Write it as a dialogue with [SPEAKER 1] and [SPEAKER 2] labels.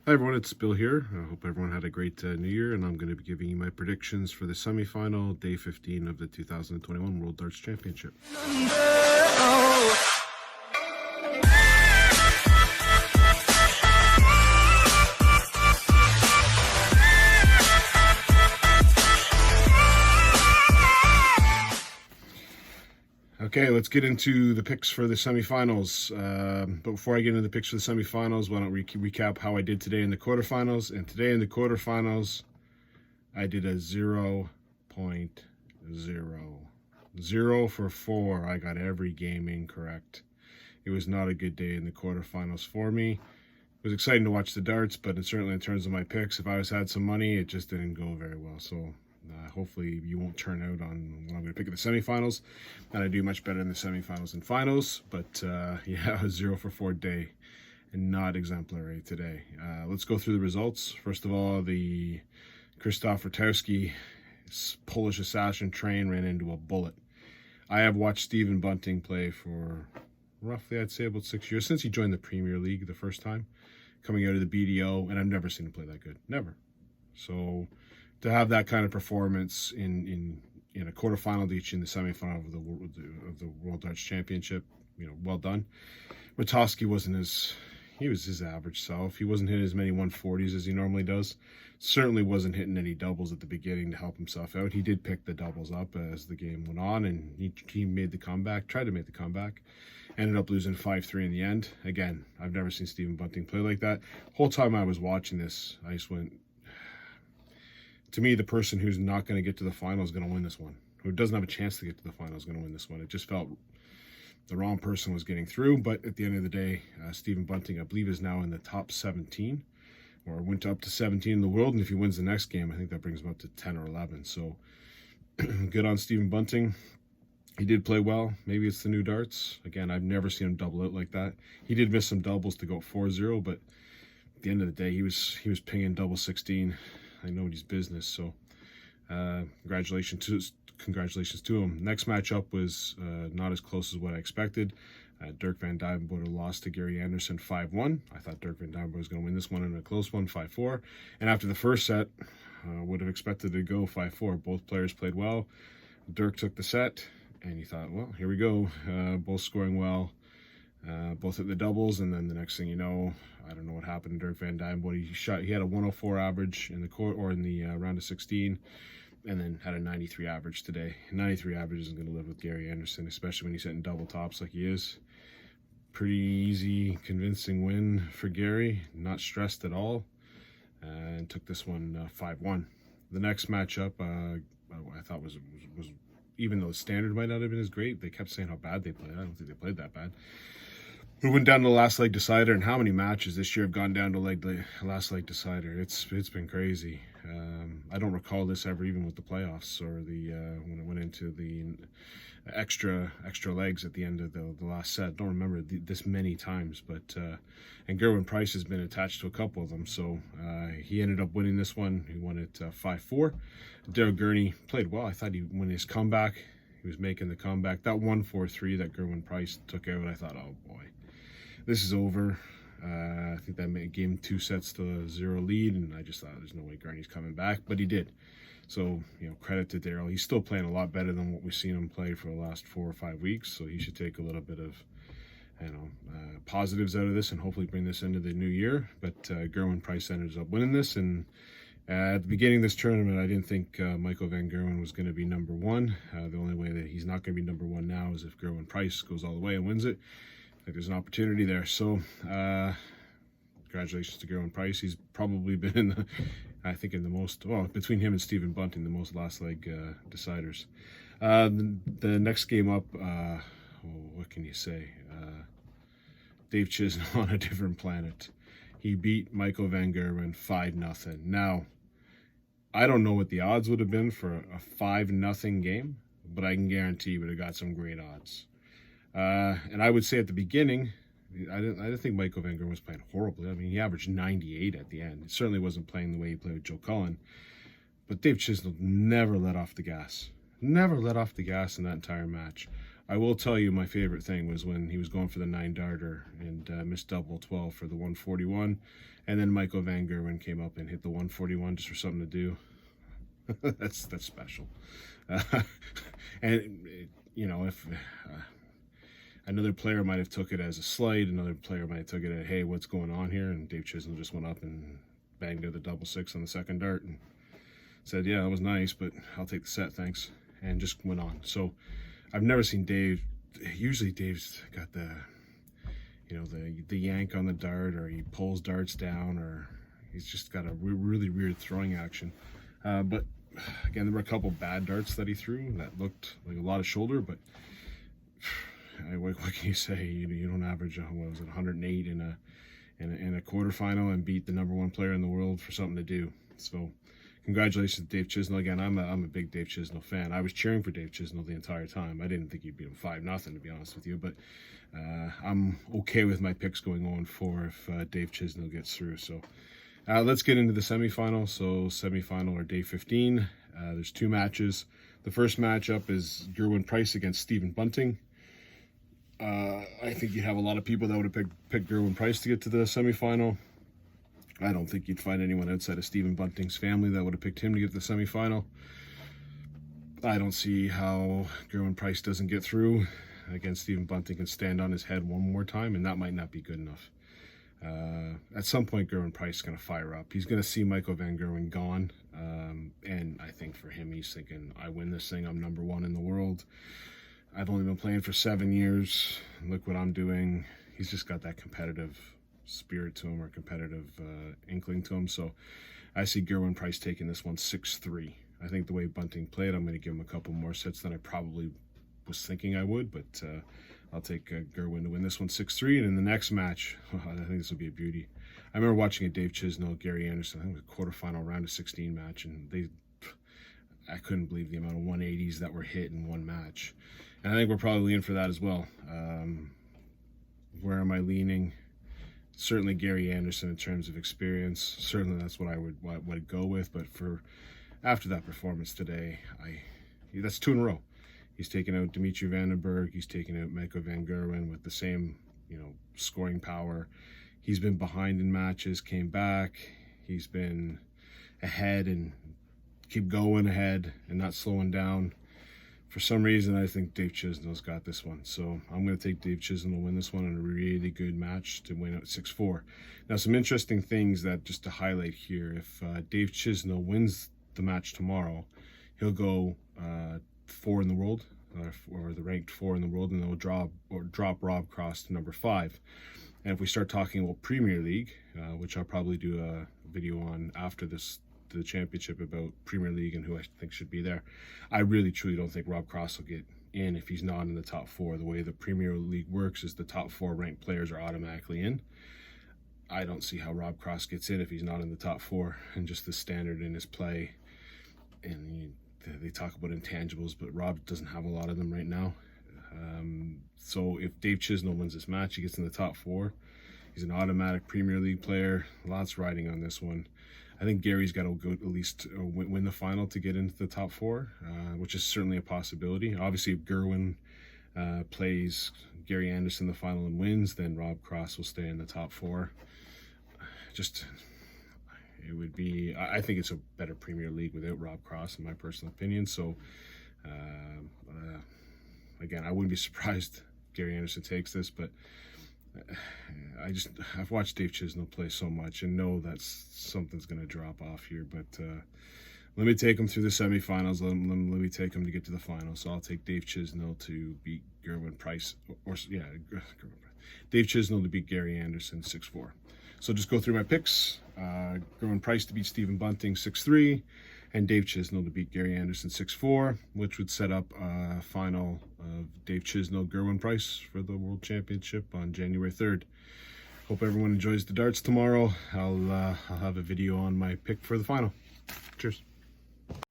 [SPEAKER 1] Hi everyone, it's Bill here. I hope everyone had a great New Year, and I'm going to be giving you my predictions for the semifinal, day 15 of the 2021 World Darts Championship. Okay, let's get into the picks for the semifinals. But before I get into the picks for the semifinals, why don't we recap how I did today in the quarterfinals? And today in the quarterfinals, I did a 0.0. 0 for 4. I got every game incorrect. It was not a good day in the quarterfinals for me. It was exciting to watch the darts, but certainly in terms of my picks, if I had some money, it just didn't go very well. So hopefully you won't turn out on what I'm going to pick in the semifinals, and I do much better in the semifinals and finals. But yeah, a 0 for 4 day and not exemplary today. Let's go through the results. First of all, the Krzysztof Ratajski Polish assassin train ran into a bullet. I have watched Stephen Bunting play for roughly, I'd say, about 6 years, since he joined the Premier League the first time, coming out of the BDO, and I've never seen him play that good. Never. So to have that kind of performance in a quarterfinal, each in the semifinal of the World Darts Championship, well done. Ratajski he was his average self. He wasn't hitting as many 140s as he normally does. Certainly wasn't hitting any doubles at the beginning to help himself out. He did pick the doubles up as the game went on, and he made the comeback, tried to make the comeback. Ended up losing 5-3 in the end. Again, I've never seen Stephen Bunting play like that. Whole time I was watching this, I just went, to me, the person who's not going to get to the final is going to win this one. Who doesn't have a chance to get to the final is going to win this one. It just felt the wrong person was getting through. But at the end of the day, Stephen Bunting, I believe, is now in the top 17, or went up to 17 in the world. And if he wins the next game, I think that brings him up to 10 or 11. So good on Stephen Bunting. He did play well. Maybe it's the new darts. Again, I've never seen him double out like that. He did miss some doubles to go 4-0, but at the end of the day, he was pinging double 16. I know his business. So congratulations to him. Next matchup was not as close as what I expected. Dirk Van Duijvenbode lost to Gary Anderson 5-1. I thought Dirk Van Duijvenbode was going to win this one in a close one, 5-4. And after the first set, would have expected to go 5-4. Both players played well. Dirk took the set, and you thought, well, here we go. Both scoring well. Both at the doubles, and then the next thing you know, I don't know what happened to Dirk Van Duijvenbode. He had a 104 average in the court, or in the round of 16, and then had a 93 average today. 93 average isn't going to live with Gary Anderson, especially when he's hitting double tops like he is. Pretty easy, convincing win for Gary. Not stressed at all, and took this one 5-1. The next matchup, I thought was even though the standard might not have been as great, they kept saying how bad they played. I don't think they played that bad. We went down to the last leg decider, and how many matches this year have gone down to the last leg decider? It's been crazy. I don't recall this ever, even with the playoffs or when it went into the extra legs at the end of the last set. I don't remember this many times, but and Gerwyn Price has been attached to a couple of them, so he ended up winning this one. He won it 5-4. Daryl Gurney played well. I thought when his comeback, he was making the comeback. That 1-4-3 that Gerwyn Price took out, I thought, oh boy, this is over. I think that gave him 2 sets to 0 lead, and I just thought there's no way Gurney's coming back, but he did. So, credit to Daryl. He's still playing a lot better than what we've seen him play for the last 4 or 5 weeks, so he should take a little bit of, positives out of this and hopefully bring this into the new year. But Gerwyn Price ended up winning this, and at the beginning of this tournament, I didn't think Michael Van Gerwen was going to be number one. The only way that he's not going to be number one now is if Gerwyn Price goes all the way and wins it. I think there's an opportunity there. So, congratulations to Gerwyn Price. He's probably been in the most, between him and Stephen Bunting, the most last leg deciders. The next game up, what can you say? Dave Chisnall on a different planet. He beat Michael Van Gerwen 5-0. Now, I don't know what the odds would have been for a 5-0 game, but I can guarantee you would have got some great odds. And I would say at the beginning, I didn't think Michael Van Gerwen was playing horribly. I mean, he averaged 98 at the end. He certainly wasn't playing the way he played with Joe Cullen. But Dave Chisnall never let off the gas. Never let off the gas in that entire match. I will tell you my favorite thing was when he was going for the 9-darter and missed double 12 for the 141, and then Michael Van Gerwen came up and hit the 141 just for something to do. that's special. And you know, if another player might have took it as a slight, another player might have took it as, hey, what's going on here? And Dave Chisnell just went up and banged out the double 6 on the second dart and said, yeah, that was nice, but I'll take the set, thanks, and just went on. So I've never seen Dave. Usually Dave's got the, you know, the yank on the dart, or he pulls darts down, or he's just got a really weird throwing action. But again, there were a couple bad darts that he threw that looked like a lot of shoulder, but what can you say? You don't average, what was it, 108 in a quarterfinal and beat the #1 player in the world for something to do. So congratulations to Dave Chisnell. Again, I'm a big Dave Chisnell fan. I was cheering for Dave Chisnell the entire time. I didn't think he'd beat him 5-0, to be honest with you, but I'm okay with my picks going on for if Dave Chisnell gets through. So let's get into the semifinal. So semifinal or day 15. There's 2 matches. The first matchup is Gerwyn Price against Stephen Bunting. I think you'd have a lot of people that would have picked Gerwyn Price to get to the semifinal. I don't think you'd find anyone outside of Stephen Bunting's family that would have picked him to get to the semifinal. I don't see how Gerwyn Price doesn't get through. Again, Stephen Bunting can stand on his head one more time, and that might not be good enough. At some point, Gerwyn Price is going to fire up. He's going to see Michael Van Gerwen gone, and I think for him, he's thinking, I win this thing, I'm #1 in the world. I've only been playing for 7 years. Look what I'm doing. He's just got that competitive spirit to him, or competitive inkling to him. So I see Gerwyn Price taking this one 6-3. I think the way Bunting played, I'm going to give him a couple more sets than I probably was thinking I would, but I'll take Gerwyn to win this one 6-3. And in the next match, I think this will be a beauty. I remember watching a Dave Chisnell, Gary Anderson, I think it was a quarterfinal round of 16 match, and I couldn't believe the amount of 180s that were hit in one match. And I think we're probably in for that as well. Where am I leaning? Certainly Gary Anderson in terms of experience. Certainly that's what I would go with. But after that performance today, that's 2 in a row. He's taken out Dimitri Vandenberg. He's taken out Michael Van Gerwen with the same, scoring power. He's been behind in matches, came back. He's been ahead and keep going ahead and not slowing down. For some reason, I think Dave Chisnell's got this one. So I'm going to take Dave Chisnell to win this one in a really good match to win at 6-4. Now, some interesting things that just to highlight here. If Dave Chisnell wins the match tomorrow, he'll go 4 in the world, or the ranked 4 in the world, and they'll drop Rob Cross to #5. And if we start talking about Premier League, which I'll probably do a video on after the championship about Premier League and who I think should be there, I really truly don't think Rob Cross will get in if he's not in the top 4. The way the Premier League works is the top 4 ranked players are automatically in. I don't see how Rob Cross gets in if he's not in the top 4, and just the standard in his play. And they talk about intangibles, but Rob doesn't have a lot of them right now. So if Dave Chisnell wins this match, he gets in the top 4. He's an automatic Premier League player. Lots riding on this one. I think Gary's got to go at least win the final to get into the top 4, which is certainly a possibility. Obviously, if Gerwyn plays Gary Anderson in the final and wins, then Rob Cross will stay in the top 4. It would be, I think it's a better Premier League without Rob Cross, in my personal opinion. So, again, I wouldn't be surprised Gary Anderson takes this, but I've watched Dave Chisnell play so much and know that something's going to drop off here. But let me take him through the semifinals. Let me take him to get to the final. So I'll take Dave Chisnell to beat Gerwyn Price, Dave Chisnell to beat Gary Anderson 6-4. So just go through my picks. Gerwyn Price to beat Stephen Bunting 6-3, and Dave Chisnell to beat Gary Anderson 6-4, which would set up a final of Dave Chisnell, Gerwyn Price for the World Championship on January 3rd. Hope everyone enjoys the darts tomorrow. I'll have a video on my pick for the final. Cheers.